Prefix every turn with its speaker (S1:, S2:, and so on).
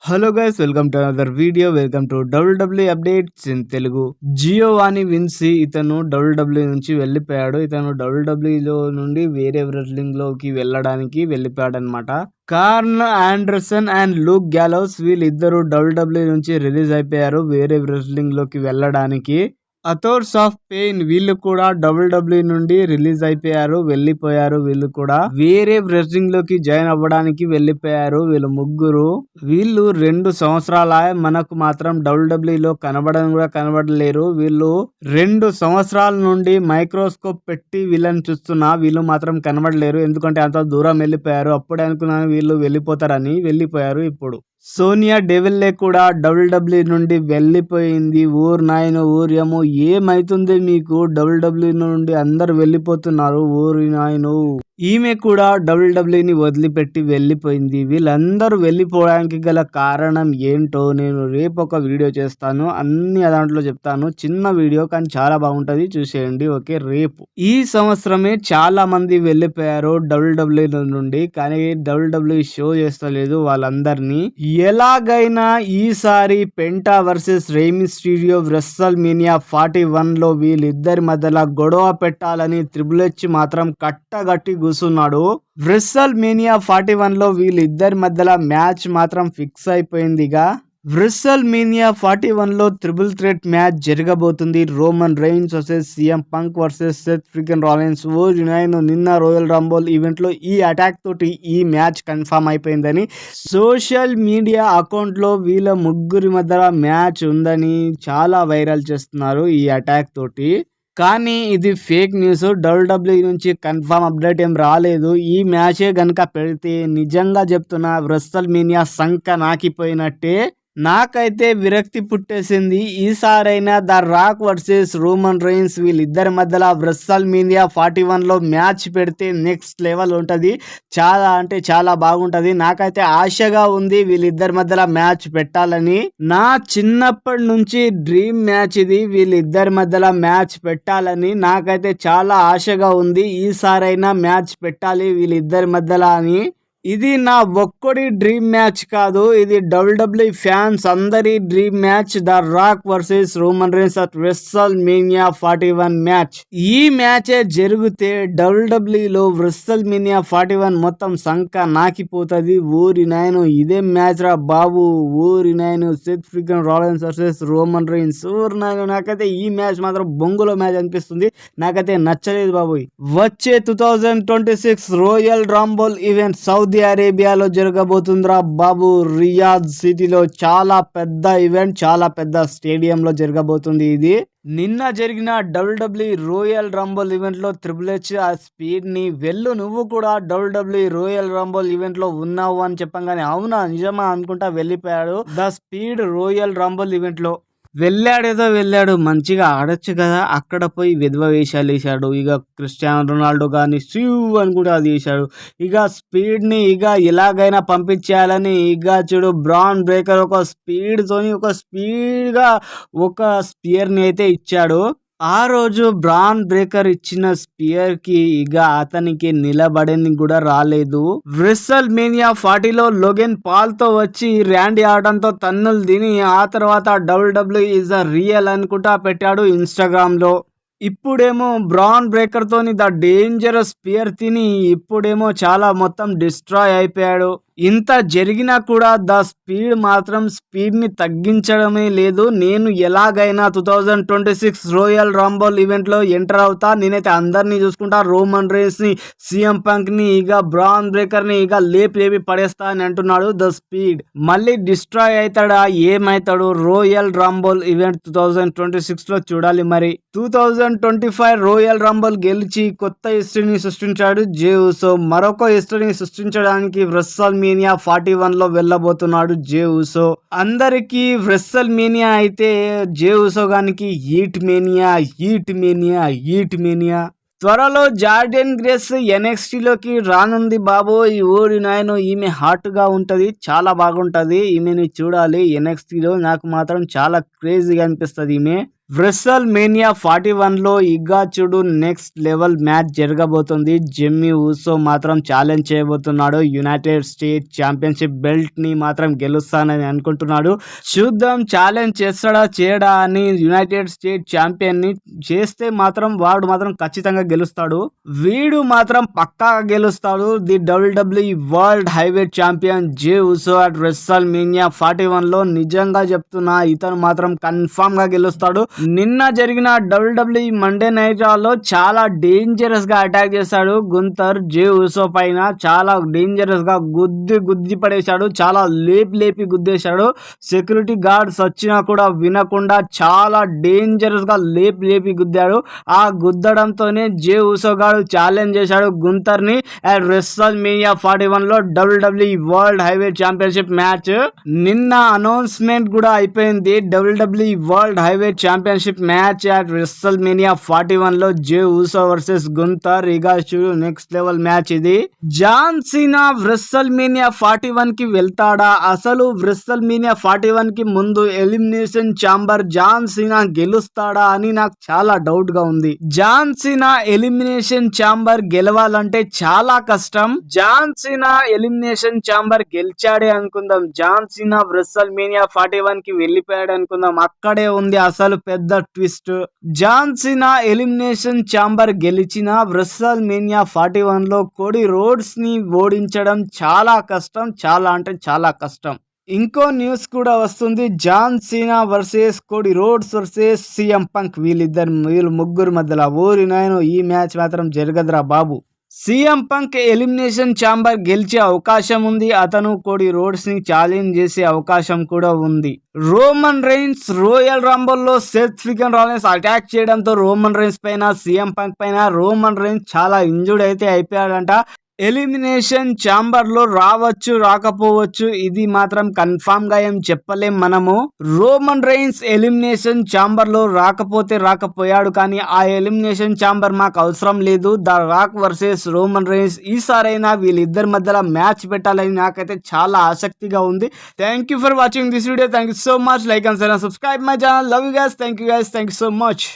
S1: Hello guys, welcome to another video. Welcome to WW updates in Telugu. Giovanni Vinci ఇతను WW నుంచి వెళ్ళిపోయాడు. ఇతను డబ్ల్యూడబ్ల్యూలో నుండి వేరే రెజ్లింగ్ లోకి వెళ్ళడానికి వెళ్ళిపోయాడు అనమాట. Corn Anderson and Luke gallows వీళ్ళిద్దరూ డబ్ల్యూడబ్ల్యూ నుంచి రిలీజ్ అయిపోయారు వేరే రెజ్లింగ్ లోకి వెళ్ళడానికి. అథోర్స్ ఆఫ్ పెయిన్ వీళ్ళు కూడా డబ్ల్యూడబ్ల్యూ నుండి రిలీజ్ అయిపోయారు, వెళ్ళిపోయారు. వీళ్ళు కూడా వేరే రెజ్లింగ్ లోకి జాయిన్ అవ్వడానికి వెళ్ళిపోయారు. వీళ్ళు ముగ్గురు 2 సంవత్సరాల మనకు మాత్రం డబ్ల్యూడబ్ల్యూలో కనబడని కూడా కనబడలేరు. వీళ్ళు 2 సంవత్సరాల నుండి మైక్రోస్కోప్ పెట్టి వీళ్ళని చూస్తున్నా వీళ్ళు మాత్రం కనబడలేరు. ఎందుకంటే అంత దూరం వెళ్ళిపోయారు. అప్పుడే అనుకున్నాను వీళ్ళు వెళ్ళిపోతారని, వెళ్ళిపోయారు. ఇప్పుడు సోనియా డెవిల్లే కూడా డబ్ల్యూడబ్ల్యూ నుండి వెళ్ళిపోయింది. ఊరు నాయన ఊర్యము, ఏమైతుంది మీకు? డబ్ల్యూడబ్ల్యూ నుండి అందరు వెళ్ళిపోతున్నారు. ఊరి నాయను, ఈమె కూడా డబ్ల్యూడబ్ల్యూని వదిలిపెట్టి వెళ్ళిపోయింది. వీళ్ళందరూ వెళ్ళిపోవడానికి గల కారణం ఏంటో నేను రేపు ఒక వీడియో చేస్తాను. అన్ని దాంట్లో చెప్తాను. చిన్న వీడియో కానీ చాలా బాగుంటది, చూసేయండి. ఓకే, రేపు ఈ సంవత్సరమే చాలా మంది వెళ్ళిపోయారు డబ్ల్యూడబ్ల్యూ నుండి, కానీ డబ్ల్యూడబ్ల్యూ షో చేస్తలేదు వాళ్ళందరినీ. ఎలాగైనా ఈసారి పెంటా వర్సెస్ రేమి స్టూడియో రెస్సల్ మీనియా 41 లో వీళ్ళిద్దరి మధ్యలో గొడవ పెట్టాలని ట్రిపుల్ హెచ్ మాత్రం కట్టగట్టి కూర్చున్నాడు. రెస్సల్ మీనియా 41 లో వీళ్ళిద్దరి మధ్యలో మ్యాచ్ మాత్రం ఫిక్స్ అయిపోయిందిగా. రెస్సల్ మీనియా 41 లో ట్రిపుల్ థ్రెట్ మ్యాచ్ జరగబోతుంది. Roman Reigns versus CM Punk versus Seth Freakin Rollins. నిన్న రోయల్ రంబోల్ ఈవెంట్ లో ఈ అటాక్ తోటి ఈ మ్యాచ్ కన్ఫర్మ్ అయిపోయిందని సోషల్ మీడియా అకౌంట్ లో వీళ్ళ ముగ్గురి మధ్య మ్యాచ్ ఉందని చాలా వైరల్ చేస్తున్నారు ఈ అటాక్ తోటి. కానీ ఇది ఫేక్ న్యూస్. డబ్ల్యూడబ్ల్యూ నుంచి కన్ఫర్మ్ అప్డేట్ ఏం రాలేదు. ఈ మ్యాచే గనక పెడితే నిజంగా చెప్తున్నా రెస్సల్ మీనియా సంక నాకిపోయినట్టే. నాకైతే విరక్తి పుట్టేసింది. ఈసారైనా the Rock versus Roman rains వీళ్ళిద్దరి మధ్యలో రెస్సల్ మీనియా 41 లో మ్యాచ్ పెడితే నెక్స్ట్ లెవెల్ ఉంటుంది. చాలా అంటే చాలా బాగుంటది. నాకైతే ఆశగా ఉంది వీళ్ళిద్దరి మధ్యలో మ్యాచ్ పెట్టాలని. నా చిన్నప్పటి నుంచి డ్రీమ్ మ్యాచ్ ఇది. వీళ్ళిద్దరి మధ్యలో మ్యాచ్ పెట్టాలని నాకైతే చాలా ఆశగా ఉంది. ఈసారైనా మ్యాచ్ పెట్టాలి వీళ్ళిద్దరి మధ్యలో అని. ఇది నా ఒక్కడి డ్రీమ్ మ్యాచ్ కాదు, ఇది డబ్ల్యూడబ్ల్యూ ఫ్యాన్స్ అందరి dream match. The Rock versus Roman Reigns at WrestleMania 41 match. ఈ మ్యాచే జరిగితే డబ్ల్యూడబ్ల్యూలో రెస్సల్ మీనియా 41 మొత్తం సంక నాకిపోతుంది. ఊరి నాయను ఇదే మ్యాచ్ రా బాబు. ఊరి నాయను Seth Freakin Rollins versus Roman Reigns. ఊరి నాయను నాకైతే ఈ మ్యాచ్ మాత్రం బొంగులో మ్యాచ్ అనిపిస్తుంది. నాకైతే నచ్చలేదు బాబు. వచ్చే 2026 రోయల్ రంబోల్ ఈవెంట్ సౌదీ అరేబియాలో జరగబోతుందిరా బాబు. రియాద్ సిటీలో చాలా పెద్ద ఈవెంట్, చాలా పెద్ద స్టేడియంలో జరగబోతుంది ఇది. నిన్న జరిగిన డబ్ల్యూడబ్ల్యూ రోయల్ రంబోల్ ఈవెంట్ లో ట్రిపుల్ హెచ్ ఆ స్పీడ్ ని నువ్వు కూడా డబ్ల్యూడబ్ల్యూ రోయల్ రంబోల్ ఈవెంట్ లో ఉన్నావు అని చెప్పంగానే అవునా నిజమా అనుకుంటా వెళ్ళిపోయాడు. ద స్పీడ్ రోయల్ రంబోల్ ఈవెంట్ లో వెళ్ళాడు, మంచిగా ఆడొచ్చు కదా. అక్కడ పోయి విధవ వేషాలు వేసాడు. ఇక క్రిస్టియానో రొనాల్డో కానీ సివ్ అని కూడా అది వేసాడు. ఇక స్పీడ్ ని ఎలాగైనా పంపించేయాలని చూడు బ్రాన్ బ్రేకర్ ఒక స్పీడ్ తోని ఒక స్పియర్ ని అయితే ఇచ్చాడు. ఆ రోజు బ్రాన్ బ్రేకర్ ఇచ్చిన స్పియర్ కి అతనికి నిలబడని కూడా రాలేదు. రెస్సల్ మీనియా 40 లో లోగెన్ పాల్ తో వచ్చి ర్యాండీ ఆర్టన్ తో తన్నులు తిని ఆ తర్వాత డబ్ల్యూడబ్ల్యూ ఈజ్ అ రియల్ అనుకుంటా పెట్టాడు ఇన్స్టాగ్రామ్ లో. ఇప్పుడేమో బ్రాన్ బ్రేకర్ తోని ద డేంజరస్ స్పియర్ తిని ఇప్పుడేమో చాలా మొత్తం డిస్ట్రాయ్ అయిపోయాడు. ఇంత జరిగినా కూడా ద స్పీడ్ మాత్రం స్పీడ్ ని తగ్గించడమే లేదు. నేను ఎలాగైనా 2026 రోయల్ రంబోల్ ఈవెంట్ లో ఎంటర్ అవుతా. నేనైతే అందరినీ చూసుకుంటా. రోమన్ రెయిన్స్ ని, సిఎం పంక్ ని, బ్రాన్ బ్రేకర్ ని లేపి పడేస్తా అని అంటున్నాడు ద స్పీడ్. మళ్ళీ డిస్ట్రాయ్ అవుతాడా, ఏమైతాడు? రోయల్ రంబోల్ ఈవెంట్ 2026 లో చూడాలి. మరి 2025 రోయల్ రంబోల్ గెలిచి కొత్త హిస్టరీని సృష్టించాడు జే ఉసో. మరొక హిస్టరీని సృష్టించడానికి రెస్సల్ మీనియా 41 లో వెళ్ళబోతున్నాడు జే ఉసో. అందరికి రెస్సల్ మీనియా అయితే జే ఉసో గానికి హీట్ మేనియా. త్వరలో జార్డియన్ గ్రేస్ NXT లోకి రానుంది బాబో. ఈ ఊరి నాయన ఈమె హాట్ గా ఉంటది, చాలా బాగుంటది. ఈమెని చూడాలి NXT లో. నాకు మాత్రం చాలా క్రేజీగా అనిపిస్తుంది ఈమె. రెసల్ మేనియా 41 లో ఇగా చూడు నెక్స్ట్ లెవెల్ మ్యాచ్ జరగబోతుంది. జెమ్మీ ఊసో మాత్రం ఛాలెంజ్ చేయబోతున్నాడు. యునైటెడ్ స్టేట్ ఛాంపియన్షిప్ బెల్ట్ ని మాత్రం గెలుస్తానని అనుకుంటున్నాడు. చూద్దాం ఛాలెంజ్ చేస్తాడా చేయడా అని. యునైటెడ్ స్టేట్ ఛాంపియన్ ని చేస్తే మాత్రం వాడు మాత్రం ఖచ్చితంగా గెలుస్తాడు. వీడు మాత్రం పక్కాగా గెలుస్తాడు. The WWE world heavyweight champion Jey Uso at WrestleMania 41 లో నిజంగా చెప్తున్నా ఇతను మాత్రం కన్ఫామ్ గా గెలుస్తాడు. నిన్న జరిగిన WWE మండే నైట్ లో చాలా డేంజరస్ గా అటాక్ చేశాడు గుంతర్ జే ఊసో పైన. చాలా డేంజరస్ గా గుద్ది పడేశాడు. చాలా లేపి గుద్దేశాడు. సెక్యూరిటీ గార్డ్స్ వచ్చినా కూడా వినకుండా చాలా డేంజరస్ గా లేపి గుద్దాడు. ఆ గుద్దడంతోనే జే ఊసో గాడు ఛాలెంజ్ చేశాడు గుంతర్ ని అట్ రెసల్ మేనియా 41 లో WWE world heavyweight championship match. నిన్న అనౌన్స్మెంట్ కూడా అయిపోయింది. WWE world heavyweight championship match at WrestleMania 41 లో జే ఊసో వర్సెస్ గుంతర్. ఇక చూడు నెక్స్ట్ లెవెల్ మ్యాచ్ ఇది. జాన్ సీనా రెసల్ మేనియా 41 కి వెళ్తాడా? అసలు రెసల్ మేనియా 41 కి ముందు ఎలిమినేషన్ ఛాంబర్ జాన్ సీనా గెలుస్తాడా అని నాకు చాలా డౌట్ గా ఉంది. జాన్ సీనా ఎలిమినేషన్ ఛాంబర్ గెలవాలంటే చాలా కష్టం. జాన్ సీనా ఎలిమినేషన్ ఛాంబర్ గెలిచాడే అనుకుందాం. జాన్ సీనా రెసల్ మేనియా 41 కి వెళ్ళిపోయాడు అనుకుందాం. అక్కడే ఉంది అసలు పెద్ద twist. John Cena elimination chamber గెలిచిన రెసల్ మేనియా 41 లో కోడీ రోడ్స్ ని ఓడించడం చాలా కష్టం. చాలా అంటే చాలా కష్టం. ఇంకో న్యూస్ కూడా వస్తుంది. John Cena versus Cody Rhodes versus CM Punk. వీళ్ళు ముగ్గురు మధ్యలో ఊరి నాయన ఈ మ్యాచ్ మాత్రం జరగదురా బాబు. సీఎం పంక్ ఎలిమినేషన్ ఛాంబర్ గెలిచే అవకాశం ఉంది. అతను కోడీ రోడ్స్ ని ఛాలెంజ్ చేసే అవకాశం కూడా ఉంది. రోమన్ రైన్స్ రోయల్ రంబుల్ లో సెత్ ఫ్రీకెన్ రాలెన్స్ అటాక్ చేయడంతో రోమన్ రైన్స్ పైన సీఎం పంక్ పైన రోమన్ రైన్స్ చాలా ఇంజూర్డ్ అయితే అయిపోయాడంట. ఎలిమినేషన్ ఛాంబర్ లో రావచ్చు రాకపోవచ్చు, ఇది మాత్రం కన్ఫామ్ గా ఏం చెప్పలేం మనము. రోమన్ రైన్స్ ఎలిమినేషన్ ఛాంబర్ లో రాకపోయాడు, కానీ ఆ ఎలిమినేషన్ ఛాంబర్ మాకు అవసరం లేదు. The Rock versus Roman Reigns ఈసారైనా వీళ్ళిద్దరి మధ్యలో మ్యాచ్ పెట్టాలని నాకైతే చాలా ఆసక్తిగా ఉంది. Thank you for watching this video. Thank you so much. Like and share and subscribe my channel. Love you guys. Thank you guys. Thank you so much.